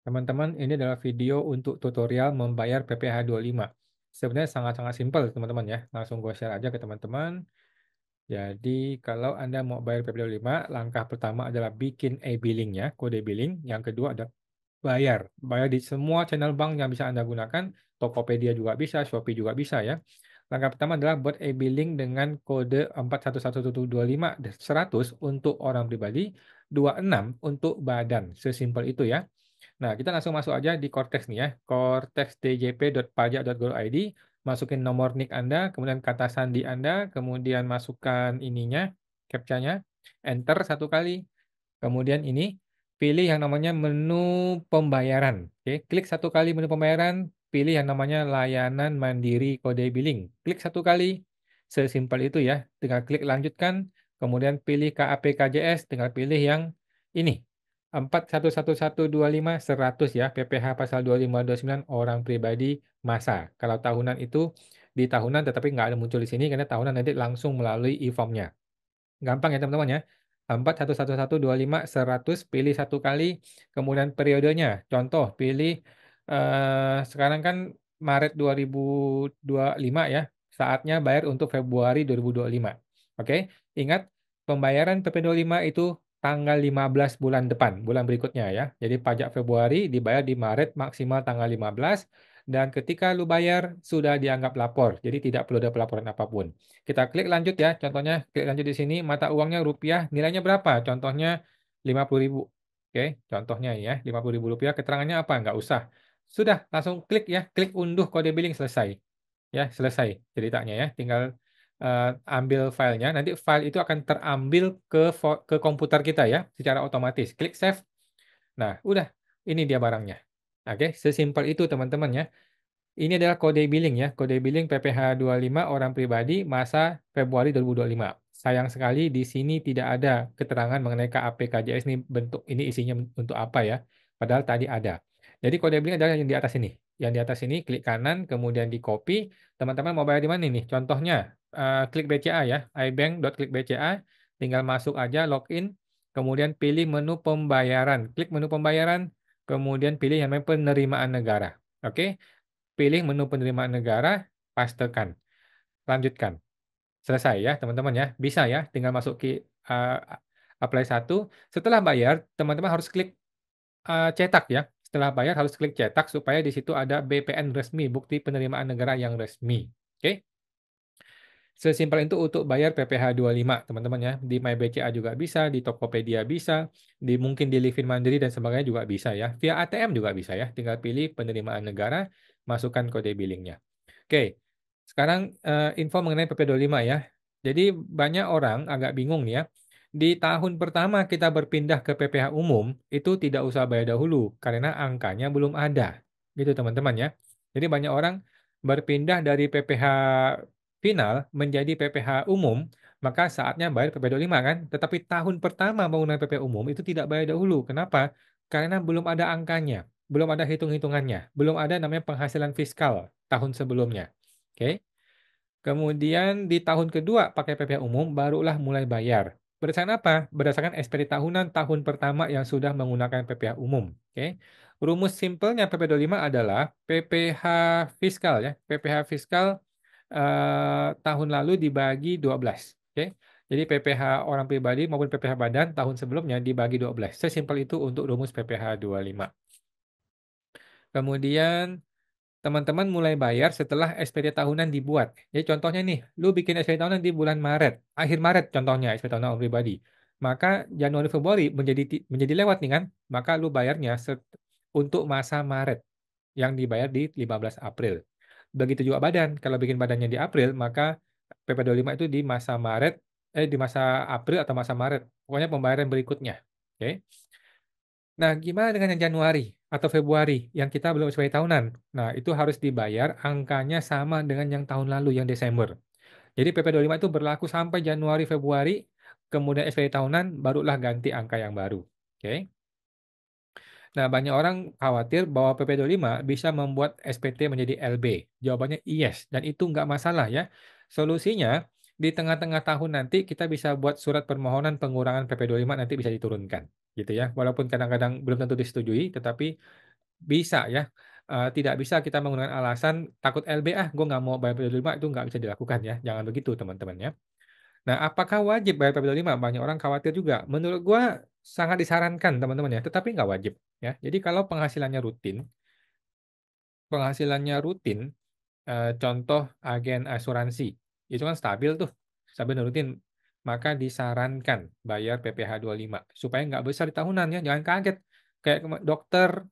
Teman-teman, ini adalah video untuk tutorial membayar PPh 25. Sebenarnya sangat-sangat simpel, teman-teman ya. Langsung gue share aja ke teman-teman. Jadi, kalau Anda mau bayar PPh 25, langkah pertama adalah bikin e-billing-nya, kode billing. Yang kedua ada bayar. Bayar di semua channel bank yang bisa Anda gunakan. Tokopedia juga bisa, Shopee juga bisa ya. Langkah pertama adalah buat e-billing dengan kode 411125 100 untuk orang pribadi, 26 untuk badan. Sesimpel itu ya. Nah, kita langsung masuk aja di Cortex nih ya. cortexdjp.pajak.go.id. Masukin nomor NIK Anda, kemudian kata sandi Anda, kemudian masukkan ininya, captcha-nya, enter satu kali. Kemudian ini, pilih yang namanya menu pembayaran. Oke, klik satu kali menu pembayaran, pilih yang namanya layanan mandiri kode billing. Klik satu kali. Sesimpel itu ya. Tinggal klik lanjutkan, kemudian pilih KAPKJS, tinggal pilih yang ini. 411125 100 ya, PPh pasal 2529 orang pribadi masa. Kalau tahunan itu di tahunan tetapi nggak ada muncul di sini karena tahunan nanti langsung melalui e-form-nya. Gampang ya teman-teman ya. 411125 100 pilih satu kali, kemudian periodenya. Contoh pilih sekarang kan Maret 2025 ya. Saatnya bayar untuk Februari 2025. Oke, ingat pembayaran PP25 itu tanggal 15 bulan depan, bulan berikutnya ya. Jadi pajak Februari dibayar di Maret maksimal tanggal 15 dan ketika lu bayar sudah dianggap lapor. Jadi tidak perlu ada pelaporan apapun. Kita klik lanjut ya. Contohnya klik lanjut di sini mata uangnya rupiah, nilainya berapa? Contohnya 50.000. Oke, contohnya ya, 50.000 rupiah. Keterangannya apa? Nggak usah. Sudah, langsung klik ya. Klik unduh kode billing selesai. Ya, selesai ceritanya ya. Tinggal ambil filenya. Nanti file itu akan terambil ke komputer kita ya, secara otomatis. Klik save. Nah, udah. Ini dia barangnya. Oke, sesimpel itu teman-teman ya. Ini adalah kode billing ya, kode billing PPh 25 orang pribadi masa Februari 2025. Sayang sekali di sini tidak ada keterangan mengenai KAPKJS ini bentuk ini isinya untuk apa ya. Padahal tadi ada. Jadi kode billing adalah yang di atas ini. Yang di atas ini klik kanan kemudian di copy. Teman-teman mau bayar di mana nih? Contohnya klik BCA ya, ibank.klik BCA, tinggal masuk aja login, kemudian pilih menu pembayaran. Klik menu pembayaran, kemudian pilih yang namanya penerimaan negara. Oke? Pilih menu penerimaan negara, pastekan, lanjutkan. Selesai ya teman-teman ya. Bisa ya, tinggal masuk ke uh, apply satu. Setelah bayar, teman-teman harus klik cetak ya. Setelah bayar harus klik cetak supaya di situ ada BPN resmi, bukti penerimaan negara yang resmi. Oke? Sesimpel itu untuk bayar PPh 25, teman-teman ya. Di MyBCA juga bisa, di Tokopedia bisa, mungkin di Livin Mandiri dan sebagainya juga bisa ya. Via ATM juga bisa ya. Tinggal pilih penerimaan negara, masukkan kode billingnya. Oke, sekarang info mengenai PP 25 ya. Jadi banyak orang agak bingung nih ya. Di tahun pertama kita berpindah ke PPh umum, itu tidak usah bayar dahulu karena angkanya belum ada. Gitu teman-teman ya. Jadi banyak orang berpindah dari PPh final menjadi PPh umum, maka saatnya bayar PP 25 kan. Tetapi tahun pertama menggunakan PP umum itu tidak bayar dahulu. Kenapa? Karena belum ada angkanya, belum ada hitung-hitungannya, belum ada namanya penghasilan fiskal tahun sebelumnya. Oke. Kemudian di tahun kedua pakai PPh umum barulah mulai bayar. Berdasarkan apa? Berdasarkan SPT tahunan tahun pertama yang sudah menggunakan PPh umum. Oke. Rumus simpelnya PP25 adalah PPh fiskal ya. PPh fiskal tahun lalu dibagi 12. Oke. Jadi PPh orang pribadi maupun PPh badan tahun sebelumnya dibagi 12. Sesimpel itu untuk rumus PPh 25. Kemudian teman-teman mulai bayar setelah SPT tahunan dibuat. Jadi contohnya nih, lu bikin SPT tahunan di bulan Maret, akhir Maret contohnya SPT tahunan orang pribadi. Maka Januari Februari menjadi lewat nih kan, maka lu bayarnya untuk masa Maret yang dibayar di 15 April. Begitu juga badan, kalau bikin badannya di April, maka PP25 itu di masa Maret, di masa April atau masa Maret. Pokoknya pembayaran berikutnya. Oke. Nah, gimana dengan yang Januari atau Februari yang kita belum sesuai tahunan? Nah, itu harus dibayar angkanya sama dengan yang tahun lalu, yang Desember. Jadi PP25 itu berlaku sampai Januari, Februari, kemudian SPT tahunan, barulah ganti angka yang baru. Oke? Nah, banyak orang khawatir bahwa PP25 bisa membuat SPT menjadi LB. Jawabannya yes, dan itu nggak masalah ya. Solusinya, di tengah-tengah tahun nanti kita bisa buat surat permohonan pengurangan PP25 nanti bisa diturunkan. Gitu ya. Walaupun kadang-kadang belum tentu disetujui, tetapi Bisa ya, tidak bisa kita menggunakan alasan, "Takut LB ah, gue nggak mau bayar PP25," itu nggak bisa dilakukan ya, jangan begitu teman-teman ya. Nah, apakah wajib bayar PP25? Banyak orang khawatir juga. Menurut gua sangat disarankan teman-teman ya, tetapi nggak wajib ya. Jadi kalau penghasilannya rutin, contoh agen asuransi, itu kan stabil tuh, stabil dan rutin, maka disarankan bayar PPh 25 supaya nggak besar di tahunan ya, jangan kaget. Kayak dokter,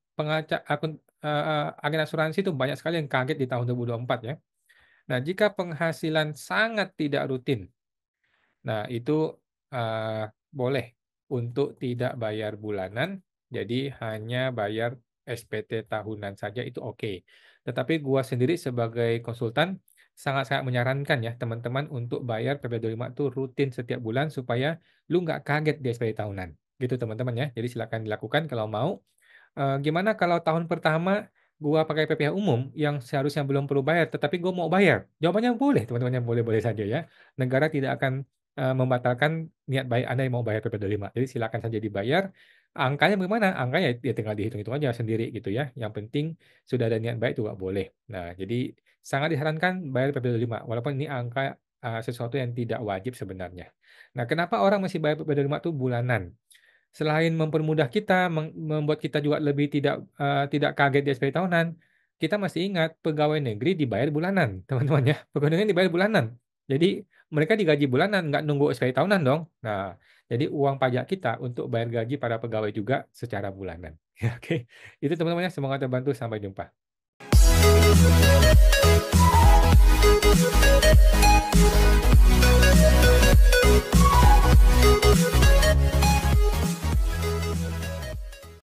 agen asuransi itu banyak sekali yang kaget di tahun 2024 ya. Nah, jika penghasilan sangat tidak rutin, nah, itu, boleh untuk tidak bayar bulanan, jadi hanya bayar SPT tahunan saja itu oke. Tetapi gua sendiri sebagai konsultan sangat-sangat menyarankan ya teman-teman untuk bayar PP25 itu rutin setiap bulan supaya lu nggak kaget di SPT tahunan, gitu teman-teman ya. Jadi silakan dilakukan kalau mau. Gimana kalau tahun pertama gua pakai PPh umum yang seharusnya belum perlu bayar, tetapi gua mau bayar? Jawabannya boleh, teman-teman, yang boleh-boleh saja ya. Negara tidak akan, membatalkan niat baik Anda yang mau bayar PP25. Jadi silakan saja dibayar. Angkanya bagaimana? Angkanya ya tinggal dihitung-hitung aja sendiri gitu ya. Yang penting sudah ada niat baik juga boleh. Nah, jadi sangat disarankan bayar PP25 walaupun ini angka, sesuatu yang tidak wajib sebenarnya. Nah, kenapa orang masih bayar PP25 tuh bulanan? Selain mempermudah kita, membuat kita juga lebih tidak kaget di SPP tahunan, kita masih ingat pegawai negeri dibayar bulanan, teman-teman ya. Pegawai negeri dibayar bulanan. Jadi mereka digaji bulanan, nggak nunggu SPP tahunan dong. Nah, jadi uang pajak kita untuk bayar gaji para pegawai juga secara bulanan. Ya, oke. Itu teman-teman ya, semoga terbantu. Sampai jumpa.